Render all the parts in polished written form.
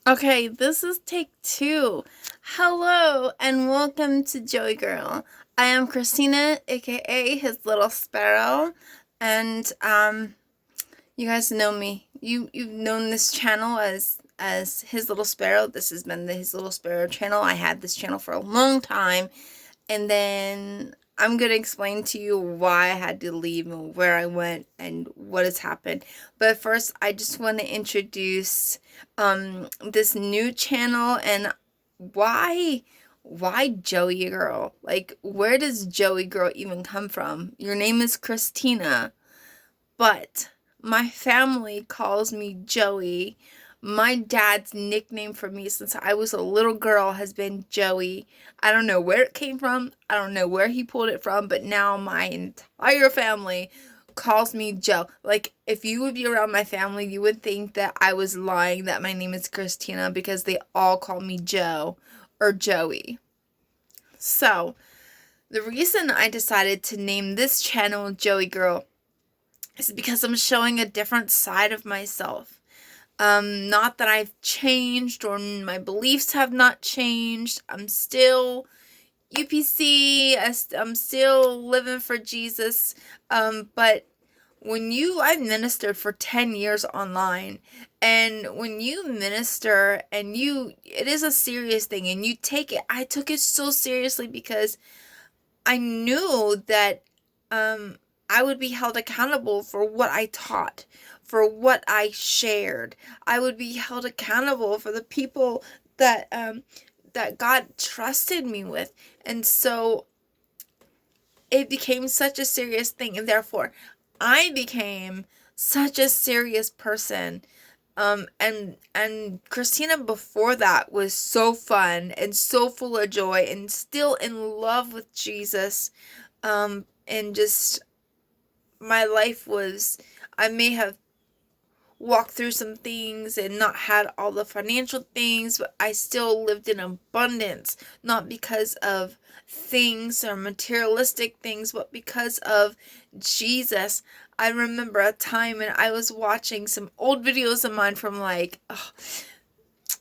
Okay, this is take two. Hello and welcome to Joie Grl. I am Christina, aka his little sparrow, and you guys know me. You've known this channel as his little sparrow. This has been the his little sparrow channel. I had this channel for a long time, and then I'm going to explain to you why I had to leave and where I went and what has happened. But first, I just want to introduce this new channel and why Joie Grl? Like, where does Joie Grl even come from? Your name is Christina, but my family calls me Joey. My dad's nickname for me since I was a little girl has been Joey. I don't know where it came from. I don't know where he pulled it from, but now my entire family calls me Joe. Like, if you would be around my family, you would think that I was lying that my name is Christina because they all call me Joe or Joey. So, the reason I decided to name this channel Joie Grl is because I'm showing a different side of myself. Not that I've changed or my beliefs have not changed. I'm still UPC. I'm still living for Jesus. But I've ministered for 10 years online, and when you minister and it is a serious thing and you take it, I took it so seriously because I knew that I would be held accountable for what I taught, for what I shared. I would be held accountable for the people that God trusted me with. And so it became such a serious thing, and therefore I became such a serious person. And Christina before that was so fun and so full of joy and still in love with Jesus. And just my life was, I may have walked through some things and not had all the financial things, but I still lived in abundance, not because of things or materialistic things, but because of Jesus. I remember a time when I was watching some old videos of mine from like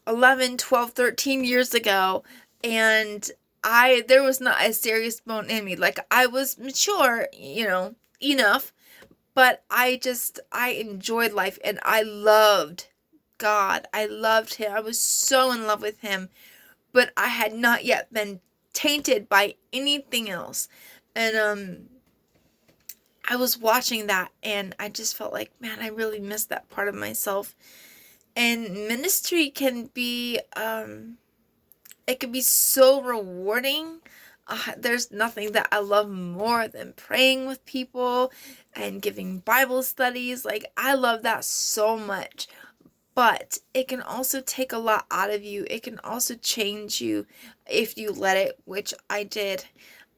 11, 12, 13 years ago, and there was not a serious bone in me. Like, I was mature, enough, but I enjoyed life and I loved God. I loved him. I was so in love with him, but I had not yet been tainted by anything else. And I was watching that and I just felt like, man, I really missed that part of myself. And ministry can be it can be so rewarding. There's nothing that I love more than praying with people and giving Bible studies. Like, I love that so much. But it can also take a lot out of you. It can also change you if you let it, which I did.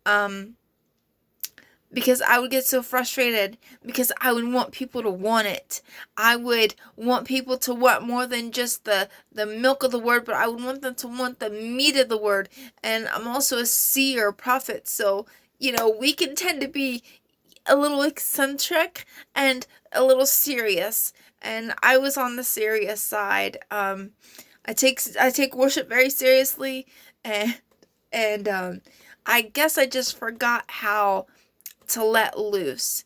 Um, because I would get so frustrated because I would want people to want it. I would want people to want more than just the milk of the word, but I would want them to want the meat of the word. And I'm also a seer prophet, so we can tend to be a little eccentric and a little serious. And I was on the serious side. I take worship very seriously, and I guess I just forgot how to let loose.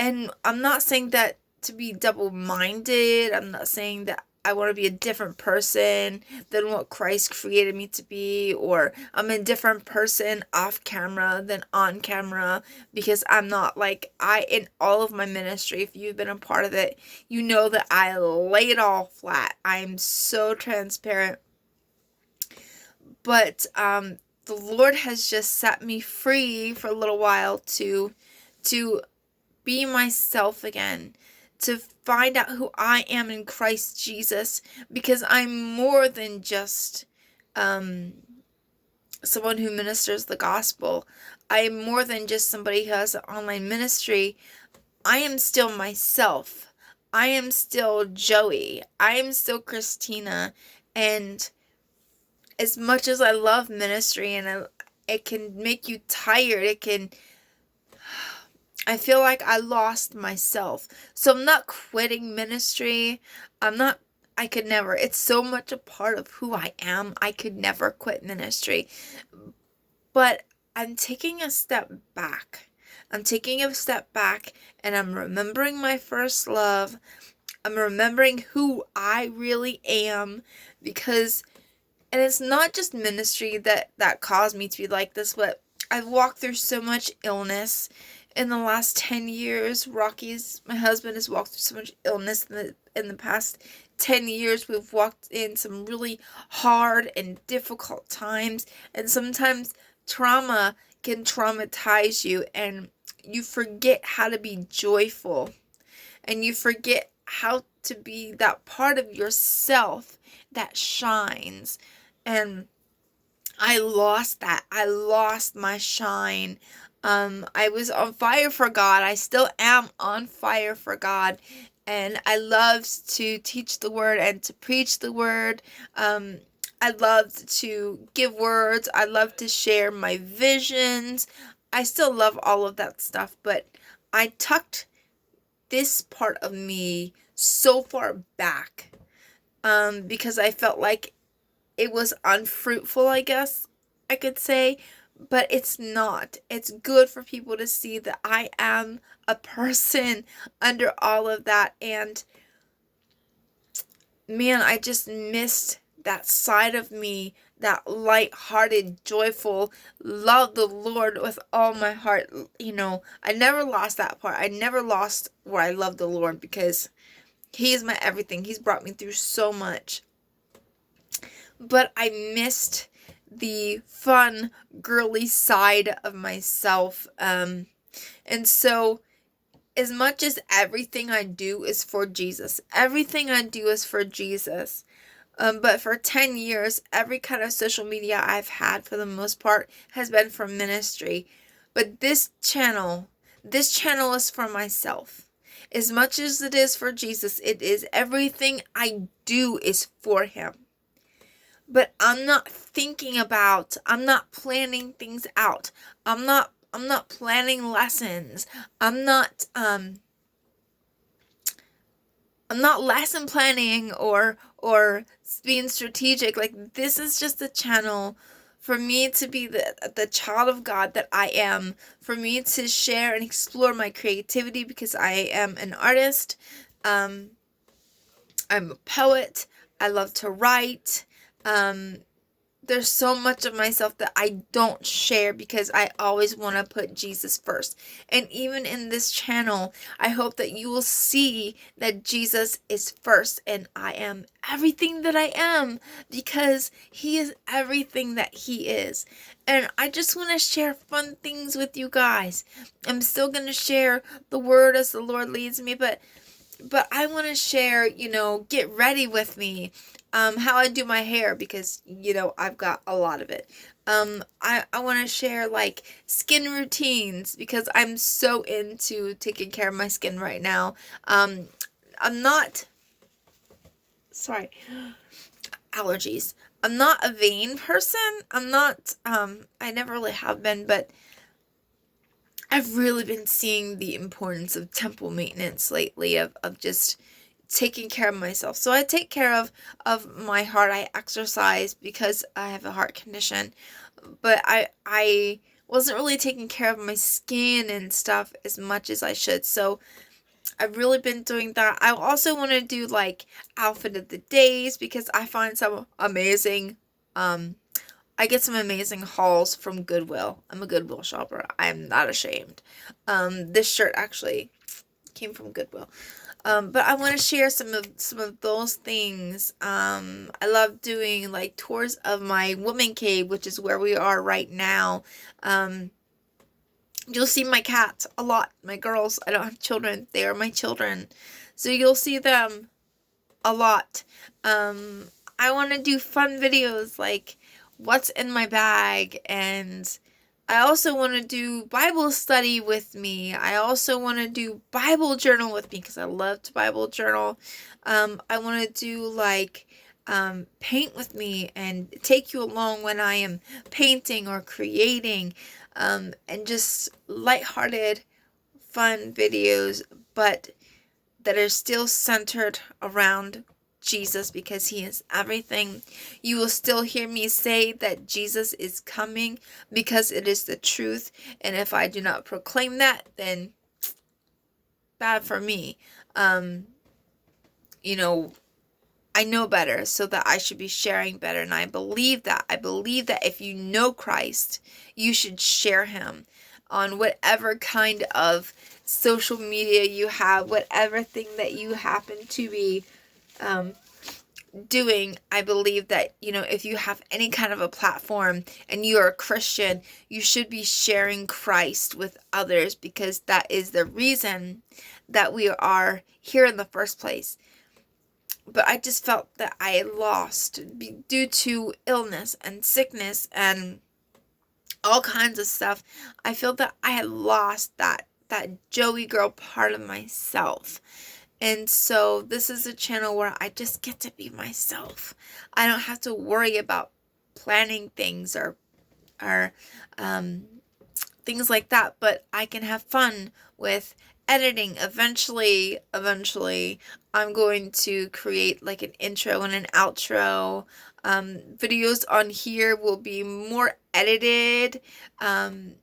And I'm not saying that to be double-minded. I'm not saying that I want to be a different person than what Christ created me to be, or I'm a different person off camera than on camera, because I'm not. Like, in all of my ministry, if you've been a part of it, you know that I lay it all flat. I'm so transparent. But the Lord has just set me free for a little while to be myself again, to find out who I am in Christ Jesus, because I'm more than just someone who ministers the gospel. I am more than just somebody who has an online ministry. I am still myself. I am still Joey. I am still Christina. And as much as I love ministry and it can make you tired, I feel like I lost myself. So I'm not quitting ministry. I'm not I could never. It's so much a part of who I am. I could never quit ministry. But I'm taking a step back. I'm taking a step back and I'm remembering my first love. I'm remembering who I really am, because, and it's not just ministry that caused me to be like this, but I've walked through so much illness in the last 10 years. My husband, has walked through so much illness in the past 10 years. We've walked in some really hard and difficult times, and sometimes trauma can traumatize you, and you forget how to be joyful, and you forget how to be that part of yourself that shines. And I lost that. I lost my shine. I was on fire for God. I still am on fire for God. And I love to teach the word and to preach the word. I love to give words. I love to share my visions. I still love all of that stuff, but I tucked this part of me so far back, because I felt like it was unfruitful, I guess I could say, but it's not. It's good for people to see that I am a person under all of that. And man, I just missed that side of me, that light-hearted, joyful, love the Lord with all my heart. I never lost that part. I never lost where I love the Lord, because He is my everything. He's brought me through so much. But I missed the fun, girly side of myself. And so, as much as everything I do is for Jesus, but for 10 years, every kind of social media I've had, for the most part, has been for ministry. But this channel is for myself. As much as it is for Jesus, it is everything I do is for Him. But I'm not planning things out. I'm not planning lessons. I'm not lesson planning or being strategic. Like, this is just a channel for me to be the child of God that I am, for me to share and explore my creativity, because I am an artist. I'm a poet. I love to write. There's so much of myself that I don't share, because I always want to put Jesus first. And even in this channel, I hope that you will see that Jesus is first, and I am everything that I am, because He is everything that He is. And I just want to share fun things with you guys. I'm still going to share the word as the Lord leads me, but I want to share, get ready with me, how I do my hair, because, I've got a lot of it. I want to share, like, skin routines, because I'm so into taking care of my skin right now. I'm not, sorry, allergies. I'm not a vain person. I'm not, I never really have been, but I've really been seeing the importance of temple maintenance lately, of just taking care of myself. So I take care of my heart. I exercise because I have a heart condition, but I wasn't really taking care of my skin and stuff as much as I should. So I've really been doing that. I also want to do, like, outfit of the days, because I find some amazing, I get some amazing hauls from Goodwill. I'm a Goodwill shopper. I'm not ashamed. This shirt actually came from Goodwill. But I want to share some of those things. I love doing, like, tours of my woman cave, which is where we are right now. You'll see my cats a lot. My girls, I don't have children. They are my children. So you'll see them a lot. I want to do fun videos, like what's in my bag, and I also want to do Bible study with me. I also want to do Bible journal with me, because I love to Bible journal. I want to do, like, paint with me and take you along when I am painting or creating, and just lighthearted, fun videos, but that are still centered around Jesus because he is everything. You will still hear me say that Jesus is coming because it is the truth. And if I do not proclaim that, then bad for me. You know, I know better, so that I should be sharing better. And I believe that. I believe that if you know Christ, you should share him on whatever kind of social media you have, whatever thing that you happen to be doing. I believe that, if you have any kind of a platform and you are a Christian, you should be sharing Christ with others, because that is the reason that we are here in the first place. But I just felt that I lost due to illness and sickness and all kinds of stuff. I feel that I had lost that Joie Grl part of myself. And so this is a channel where I just get to be myself. I don't have to worry about planning things or things like that, but I can have fun with editing. Eventually, I'm going to create like an intro and an outro. Videos on here will be more edited than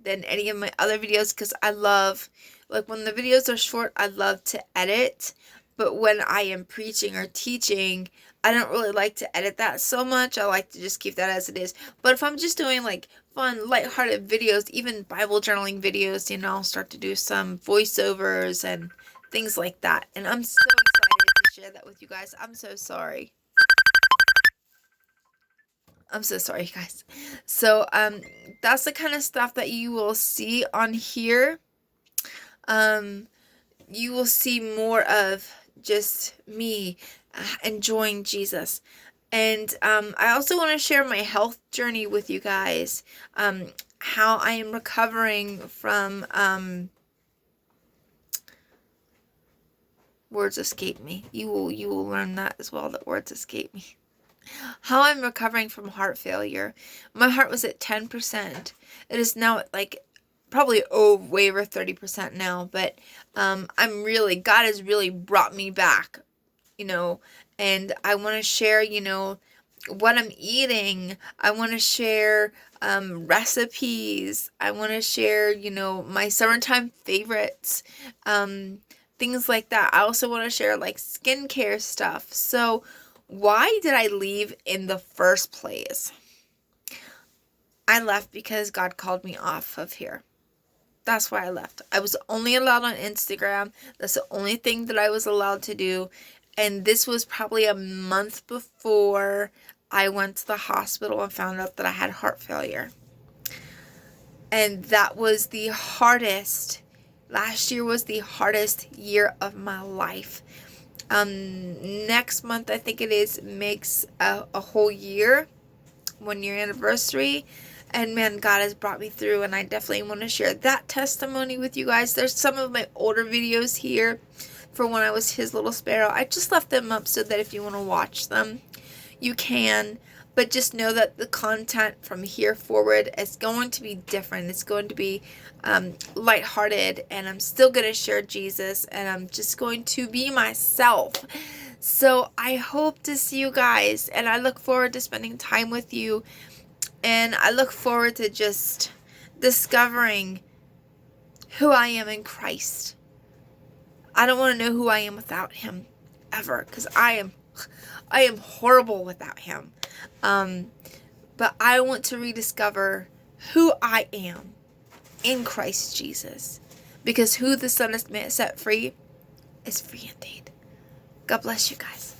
any of my other videos, because I love, like, when the videos are short, I love to edit. But when I am preaching or teaching, I don't really like to edit that so much. I like to just keep that as it is. But if I'm just doing like fun, lighthearted videos, even Bible journaling videos, I'll start to do some voiceovers and things like that. And I'm so excited to share that with you guys. I'm so sorry. I'm so sorry, guys. So, that's the kind of stuff that you will see on here. You will see more of just me enjoying Jesus. And I also want to share my health journey with you guys. How I am recovering from words escape me. You will learn that as well, that words escape me. How I'm recovering from heart failure. My heart was at 10%. It is now at like probably way over 30% now, but God has really brought me back, and I want to share, what I'm eating. I want to share recipes. I want to share, my summertime favorites, things like that. I also want to share like skincare stuff. So why did I leave in the first place? I left because God called me off of here. That's why I left. I was only allowed on Instagram. That's the only thing that I was allowed to do. And this was probably a month before I went to the hospital and found out that I had heart failure. And that was the hardest. Last year was the hardest year of my life. Next month, I think it is, makes a whole year, 1 year anniversary. And man, God has brought me through, and I definitely want to share that testimony with you guys. There's some of my older videos here for when I was his little sparrow. I just left them up so that if you want to watch them, you can. But just know that the content from here forward is going to be different. It's going to be lighthearted, and I'm still going to share Jesus, and I'm just going to be myself. So I hope to see you guys, and I look forward to spending time with you. And I look forward to just discovering who I am in Christ. I don't want to know who I am without him ever, because I am horrible without him. But I want to rediscover who I am in Christ Jesus, because who the Son has set free is free indeed. God bless you guys.